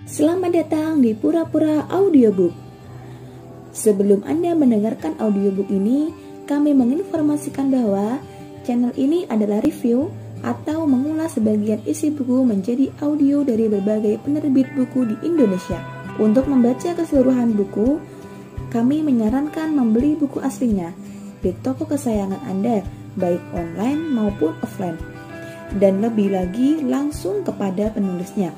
Selamat datang di Pura-Pura Audiobook. Sebelum Anda mendengarkan audiobook ini, kami menginformasikan bahwa channel ini adalah review atau mengulas sebagian isi buku menjadi audio dari berbagai penerbit buku di Indonesia. Untuk membaca keseluruhan buku, kami menyarankan membeli buku aslinya di toko kesayangan Anda, baik online maupun offline, dan lebih lagi langsung kepada penulisnya.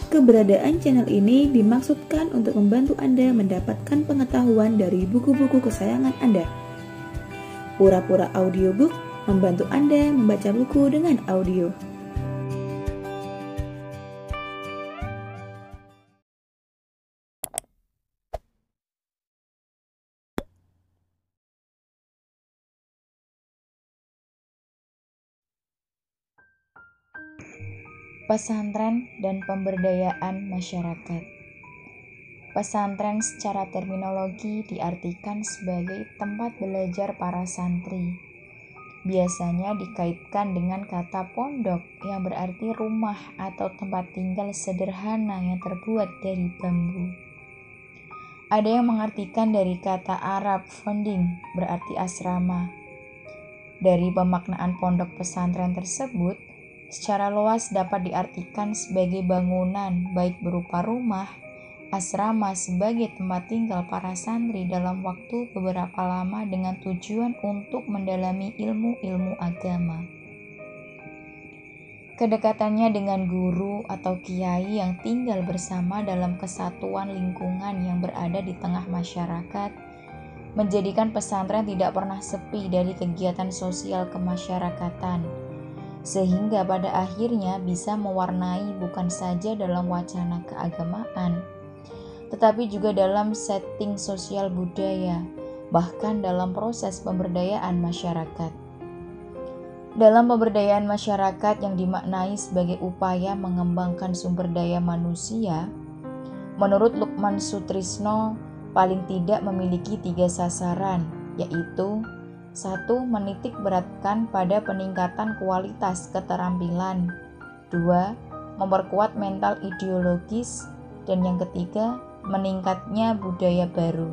Keberadaan channel ini dimaksudkan untuk membantu Anda mendapatkan pengetahuan dari buku-buku kesayangan Anda. Pura-Pura Audiobook membantu Anda membaca buku dengan audio. Pesantren dan pemberdayaan masyarakat. Pesantren secara terminologi diartikan sebagai tempat belajar para santri. Biasanya dikaitkan dengan kata pondok yang berarti rumah atau tempat tinggal sederhana yang terbuat dari bambu. Ada yang mengartikan dari kata Arab funding berarti asrama. Dari pemaknaan pondok pesantren tersebut, secara luas dapat diartikan sebagai bangunan baik berupa rumah, asrama sebagai tempat tinggal para santri dalam waktu beberapa lama dengan tujuan untuk mendalami ilmu-ilmu agama. Kedekatannya dengan guru atau kiai yang tinggal bersama dalam kesatuan lingkungan yang berada di tengah masyarakat menjadikan pesantren tidak pernah sepi dari kegiatan sosial kemasyarakatan, sehingga pada akhirnya bisa mewarnai bukan saja dalam wacana keagamaan, tetapi juga dalam setting sosial budaya, bahkan dalam proses pemberdayaan masyarakat. Dalam pemberdayaan masyarakat yang dimaknai sebagai upaya mengembangkan sumber daya manusia, menurut Lukman Sutrisno, paling tidak memiliki 3 sasaran, yaitu 1. Menitik beratkan pada peningkatan kualitas keterampilan. 2. Memperkuat mental ideologis. Dan yang ketiga, meningkatnya budaya baru.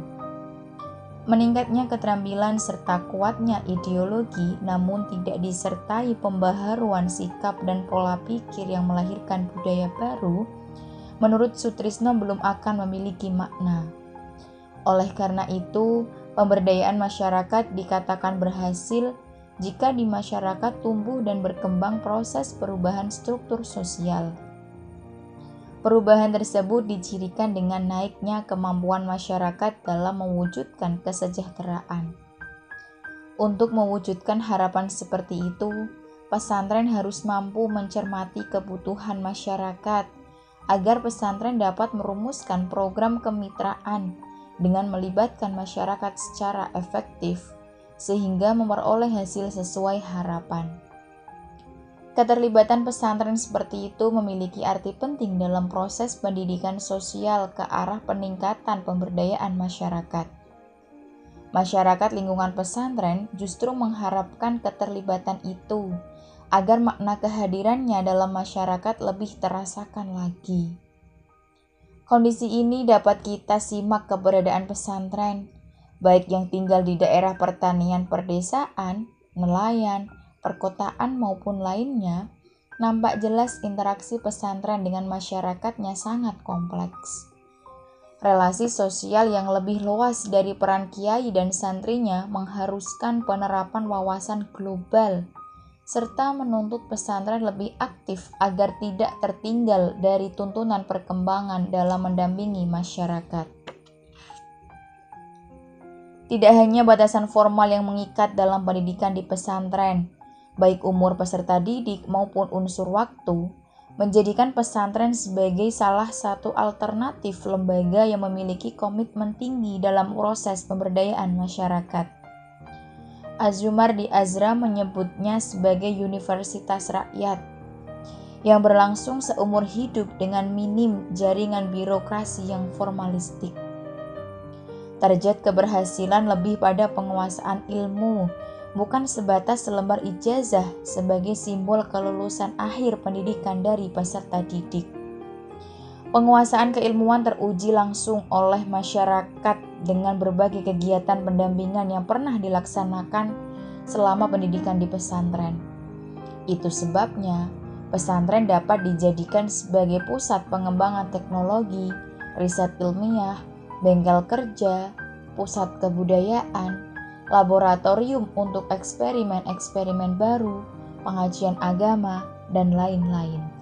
Meningkatnya keterampilan serta kuatnya ideologi namun tidak disertai pembaharuan sikap dan pola pikir yang melahirkan budaya baru, menurut Sutrisno belum akan memiliki makna. Oleh karena itu, pemberdayaan masyarakat dikatakan berhasil jika di masyarakat tumbuh dan berkembang proses perubahan struktur sosial. Perubahan tersebut dicirikan dengan naiknya kemampuan masyarakat dalam mewujudkan kesejahteraan. Untuk mewujudkan harapan seperti itu, pesantren harus mampu mencermati kebutuhan masyarakat agar pesantren dapat merumuskan program kemitraan dengan melibatkan masyarakat secara efektif, sehingga memperoleh hasil sesuai harapan. Keterlibatan pesantren seperti itu memiliki arti penting dalam proses pendidikan sosial ke arah peningkatan pemberdayaan masyarakat. Masyarakat lingkungan pesantren justru mengharapkan keterlibatan itu, agar makna kehadirannya dalam masyarakat lebih terasakan lagi. Kondisi ini dapat kita simak keberadaan pesantren, baik yang tinggal di daerah pertanian perdesaan, nelayan, perkotaan maupun lainnya, nampak jelas interaksi pesantren dengan masyarakatnya sangat kompleks. Relasi sosial yang lebih luas dari peran kiai dan santrinya mengharuskan penerapan wawasan global, serta menuntut pesantren lebih aktif agar tidak tertinggal dari tuntunan perkembangan dalam mendampingi masyarakat. Tidak hanya batasan formal yang mengikat dalam pendidikan di pesantren, baik umur peserta didik maupun unsur waktu, menjadikan pesantren sebagai salah satu alternatif lembaga yang memiliki komitmen tinggi dalam proses pemberdayaan masyarakat. Az-Zumardi Azra menyebutnya sebagai universitas rakyat yang berlangsung seumur hidup dengan minim jaringan birokrasi yang formalistik. Target keberhasilan lebih pada penguasaan ilmu, bukan sebatas selembar ijazah sebagai simbol kelulusan akhir pendidikan dari peserta didik. Penguasaan keilmuan teruji langsung oleh masyarakat dengan berbagai kegiatan pendampingan yang pernah dilaksanakan selama pendidikan di pesantren. Itu sebabnya pesantren dapat dijadikan sebagai pusat pengembangan teknologi, riset ilmiah, bengkel kerja, pusat kebudayaan, laboratorium untuk eksperimen-eksperimen baru, pengajian agama, dan lain-lain.